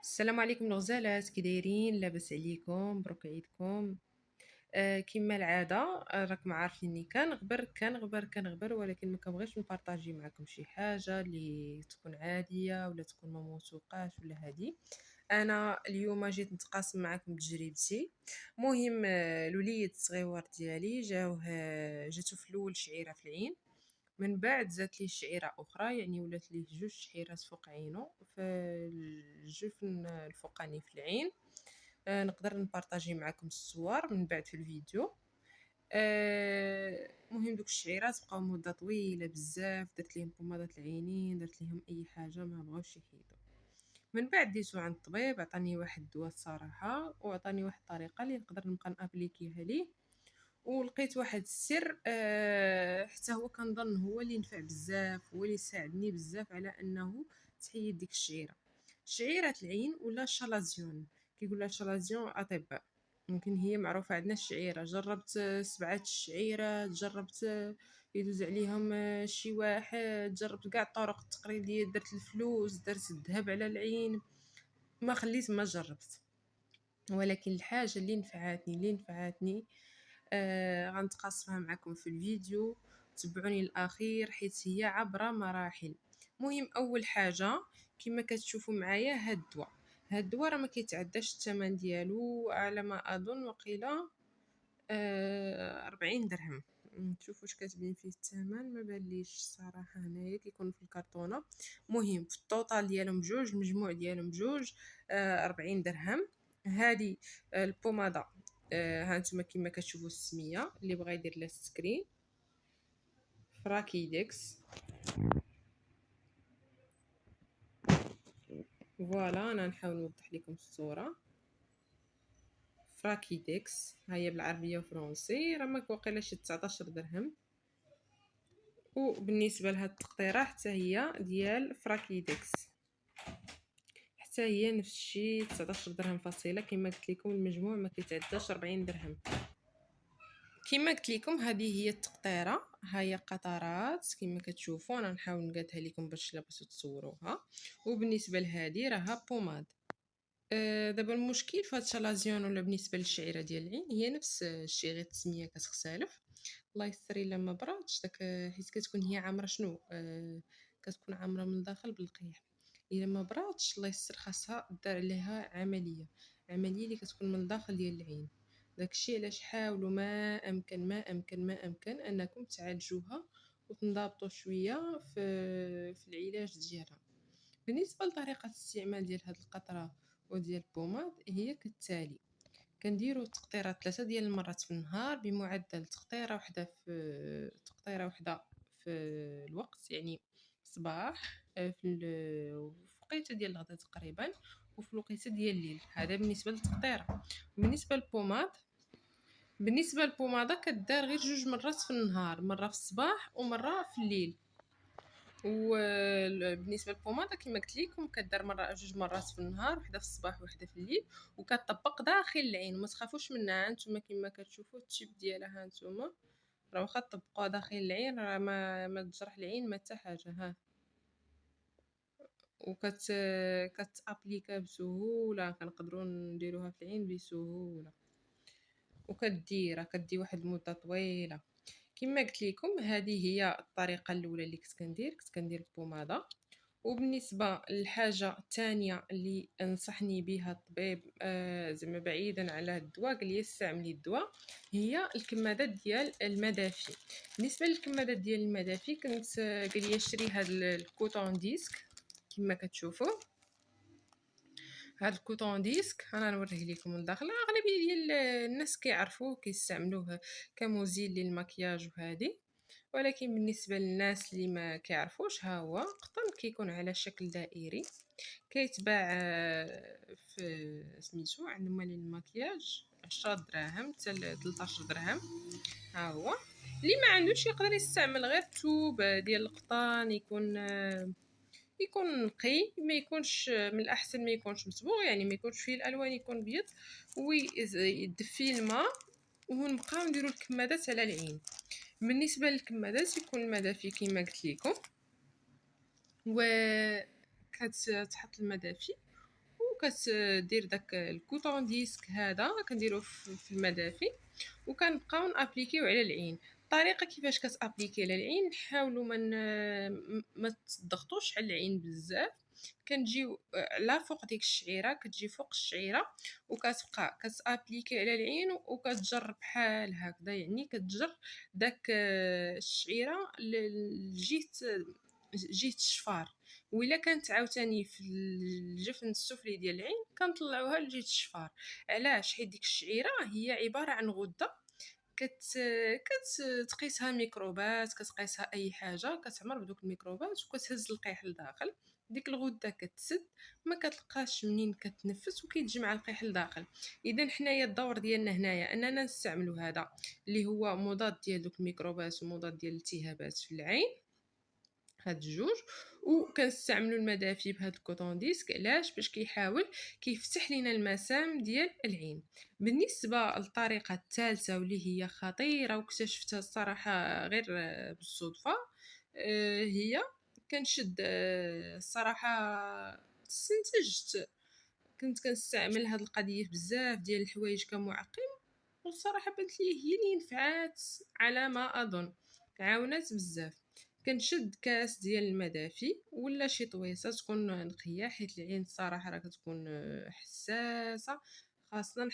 السلام عليكم الغزالات، كي دايرين؟ لاباس عليكم؟ مبروك عيدكم. كما العاده، راكم عارفيني كنغبر ولكن ما كنبغيش نبارطاجي معكم شي حاجه اللي تكون عاديه ولا تكون ما موثوقاش ولا هادي. انا اليوم جيت نتقاسم معكم تجربتي. مهم، الوليد الصغيور ديالي جاتو في الاول شعيره في العين. من بعد زادت ليه شعيره اخرى، يعني ولات ليه جوج شعيرات فوق عينه في الجفن الفوقاني في العين. نقدر نبارطاجي معكم الصور من بعد في الفيديو. مهم دوك الشعيرات بقاو مده طويله بزاف، درت ليهم بوماده العينين، درت ليهم اي حاجه ما بغاوش يحيدوا. من بعد ديتو عند الطبيب، عطاني واحد الدواء الصراحه، وعطاني واحد الطريقه اللي نقدر نبقى نابليكيها ليه. ولقيت واحد السر، حتى هو كنظن هو اللي نفع بزاف، هو اللي ساعدني بزاف على انه تحيد ديك الشعيره. شعيره العين ولا شالازيون، كيقول لها شالازيون اطباء. ممكن هي معروفه عندنا الشعيره، جربت 7 شعيرات، جربت يدوز عليهم شي واحد، جربت كاع الطرق التقليديه، درت الفلوس، درت الذهب على العين، ما خليت ما جربت. ولكن الحاجه اللي نفعتني غنتقاسمها معكم في الفيديو. تبعوني الاخير حيث هي عبر مراحل. مهم، اول حاجه كما كتشوفوا معايا هاد الدواء راه ما كيتعداش الثمن ديالو، على ما اظن وقيله 40 درهم. نشوف واش كاتبين فيه الثمن، ما باليش الصراحه، هنايا كيكون في الكرتونه. مهم في الطوطال ديالهم بجوج، المجموع ديالهم بجوج، 40 درهم. هذه البوماده، ها نتوما كما كتشوفوا السميه، اللي بغى يدير لها سكرين، فراكيدكس. فوالا انا نحاول نوضح لكم الصوره. فراكيدكس ها هي بالعربيه وفرنسي، راه ماك واقيلا شي 19 درهم. وبالنسبه لهاد التقطيره حتى هي ديال فراكيدكس، حتى هي نفس الشيء 19 درهم فاصله. كما قلت لكم المجموع ما كيتعداش 40 درهم. كما قلت لكم هذه هي التقطيره، ها هي قطرات كما كتشوفوا، انا نحاول نقادها لكم باش لا بغيتو تصوروها. وبالنسبه لهذه راها بوماد. دابا المشكل في هاد الشالازيون ولا بالنسبه للشعيره ديال العين هي نفس الشيء، غير التسميه كتختلف. الله يستر الا ما براتش داك، حيت كتكون هي عامره شنو، كتكون عامره من الداخل بالقيح. الا ما براتش الله يستر خاصها دار عليها عمليه اللي كتكون من الداخل ديال العين. داكشي علاش حاولوا ما امكن انكم تعالجوها وتنضبطوا شويه في العلاج ديالها. بالنسبه لطريقه الاستعمال ديال هاد القطره وديال البوماد هي كالتالي. كنديروا تقطيره 3 ديال المرات في النهار، بمعدل تقطيره وحده في الوقت، يعني صباح، في الوقيته ديال الغداء تقريبا، وفي الوقيته ديال الليل. هذا بالنسبه للتقطيره. بالنسبه للبوماد، بالنسبه للبوماده كدار غير 2 مرات في النهار، مره في الصباح ومره في الليل. وبالنسبه للبوماده كما قلت لكم كدار مره 2 مرات في النهار، وحده في الصباح وحده في الليل، وكتطبق داخل العين. ما تخافوش منها، انتم كما كتشوفوا التيب ديالها، انتم راه واخا تطبقوها داخل العين راه ما تجرح العين ما حتى حاجه. ها كتابليكا بسهوله، كنقدروا نديروها في العين بسهوله، كدي واحد المده طويله. كما قلت لكم هذه هي الطريقه الاولى اللي كنت كندير البوماده. وبالنسبه للحاجه الثانيه اللي انصحني بها الطبيب، زعما بعيدا على هاد الدواء، قال لي استعملي الدواء، هي الكمادات ديال المدافي. بالنسبه للكمادات ديال المدافي كنت، قال لي شري هاد الكوتون ديسك كما كتشوفوا. هاد الكوتون ديسك انا نوريه لكم من الداخل. اغلبيه ديال الناس كيعرفوه كيستعملوه كمزيل للمكياج وهذه، ولكن بالنسبه للناس اللي ما كيعرفوش، ها هو قطن كيكون على شكل دائري، كيتباع في سميتو عند مالين المكياج 10 دراهم حتى 13 درهم. ها هو اللي ما عندوش يقدر يستعمل غير الثوب ديال القطن، يكون نقي، ما يكونش من الاحسن ما يكونش مصبوغ، يعني ما يكونش فيه الالوان، يكون بيض، ويدفي الماء، ونبقاو نديروا الكمادات على العين. بالنسبه للكمادات يكون المدافي كما قلت لكم، و كتحط المدافي وكتدير داك الكوطون ديسك هذا كنديروه في المدافي، وكنبقاو نابليكيو على العين. الطريقه كيفاش كتابليكي على العين، نحاولوا ما تضغطوش على العين بزاف. كنجيو على فوق ديك الشعيره، كتجي فوق الشعيره وكتبقى كتابليكي على العين وكتجر بحال هكذا، يعني كتجر داك الشعيره لجهه الشفار. وإلا كانت عاوتاني في الجفن السفلي ديال العين كنطلعوها لجهه الشفار. علاش؟ حيت ديك الشعيره هي عباره عن غده كتقيسها ميكروبات، كتقيسها اي حاجه كتعمر بدوك الميكروبات وكتهز القيح لداخل. ديك الغده كتسد، ما كتلقاش منين كتنفس وكيتجمع القيح لداخل. اذا حنايا الدور ديالنا هنايا اننا نستعملوا هذا اللي هو مضاد ديال دوك الميكروبات ومضاد ديال الالتهابات في العين، هاد الجوج. وكنستعملوا المدافي بهاد الكوطون ديسك. علاش؟ باش كيحاول كيفتح لينا المسام ديال العين. بالنسبه للطريقه الثالثه واللي هي خطيره واكتشفتها الصراحه غير بالصدفه، هي كنشد الصراحه استنتجت كنت كنستعمل هاد القضيه في بزاف ديال الحوايج كمعقم، والصراحه بانت لي هي اللي نفعات على ما اظن، عاونات بزاف. كنشد كاس ديال المدافي ولا شي طويصه تكون نقيه، حيت العين الصراحه راه كتكون حساسه. خاصنا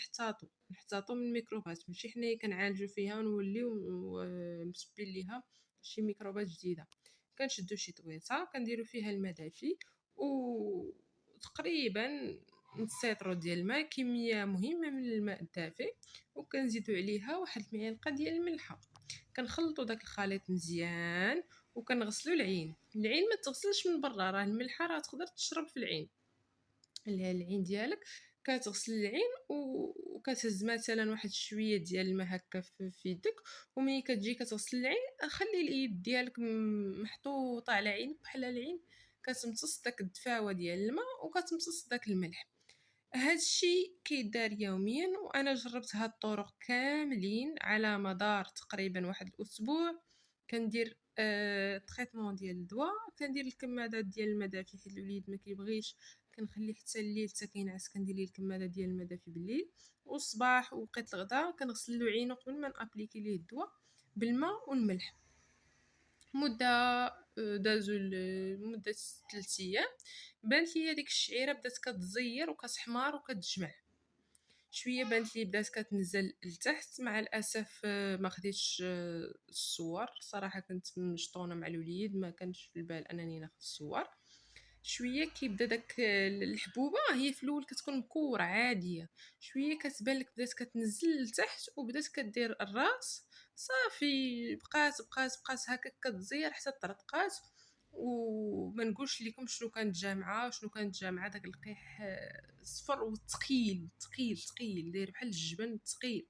نحتاطوا من الميكروبات، ماشي حنايا كنعالجوا فيها ونوليو مسبين ليها شي ميكروبات جديده. كنشدو شي طويصه كنديروا فيها المدافي وتقريبا نسيطرو ديال الماء، كميه مهمه من الماء الدافئ، وكنزيدو عليها واحد المعلقه ديال الملحه. كنخلطوا داك الخليط مزيان وكنغسلوا العين ما تغسلش من برا، راه الملحه راه تقدر تشرب في العين. العين ديالك كتغسل العين وكتهز مثلا واحد شويه ديال الماء هكا في يدك، وملي كتجي كتغسل العين خلي اليد ديالك محطوطه على عينك بحال العين كتمتص داك الدفاوه ديال الماء وكتمتص داك الملح. هاد الشيء كيدار يوميا، وانا جربت هاد الطرق كاملين على مدار تقريبا واحد الاسبوع. كندير تريتمون ديال الدواء، كندير الكمادات ديال المدافي حيت الوليد ما كيبغيش، كنخليه حتى الليل حتى كينعس كندير ليه الكماده ديال المدافي بالليل. والصباح وقت الغداء كنغسل له عينو قبل ما نابليكي ليه الدواء بالماء والملح. مده دازو مده 3 ايام، بانت لي ديك الشعيره بدات كتزير وكتحمار وكتجمع شويه، بانت لي بدات كتنزل لتحت. مع الاسف ما خديتش الصور، صراحه كنت مشطونه مع الوليد ما كانش في البال انني ناخذ الصور. شويه كيبدا داك الحبوبه هي في الاول كتكون مكوره عاديه، شويه كتبان لك بدات كتنزل لتحت وبدات كدير الراس. صافي بقات هكا كتزير حتى طرطقات. وما نقولش لكم شنو كانت جامعه داك القيح صفر وثقيل ثقيل ثقيل داير بحال الجبن ثقيل.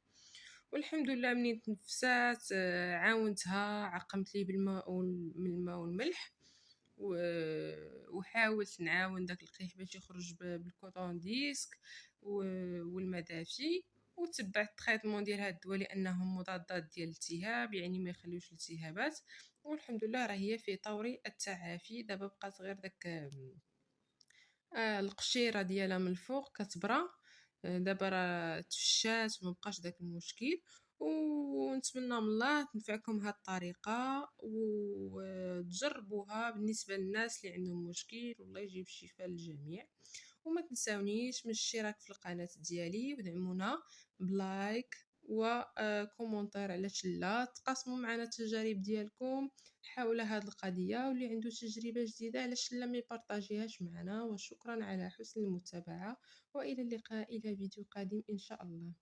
والحمد لله منين تنفسات عاونتها، عقمت ليه بالماء والملح، وحاولت نعاون داك القيح باش يخرج بالكوطون ديسك والمدافي. وتبعت التريتمون ديال هاد الدواء لانهم مضادات ديال الالتهاب، يعني ما يخليوش الالتهابات. والحمد لله راه هي في طور التعافي. دابا بقات غير داك القشيره ديالها من الفوق كتبرى. دابا راه تفشات وما بقاش داك المشكل. ونتمنى من الله تنفعكم هاد الطريقه وتجربوها بالنسبه للناس اللي عندهم مشكل، والله يجيب الشفاء للجميع. وما تنساونيش من الاشتراك في القناه ديالي ودعمونا بلايك وكومونتير، علاش لا تقاسموا معنا التجارب ديالكم حول هذه القضيه، واللي عنده تجربه جديده علاش لا ما يبارطاجيهاش معنا. وشكرا على حسن المتابعه، والى اللقاء الى فيديو قادم ان شاء الله.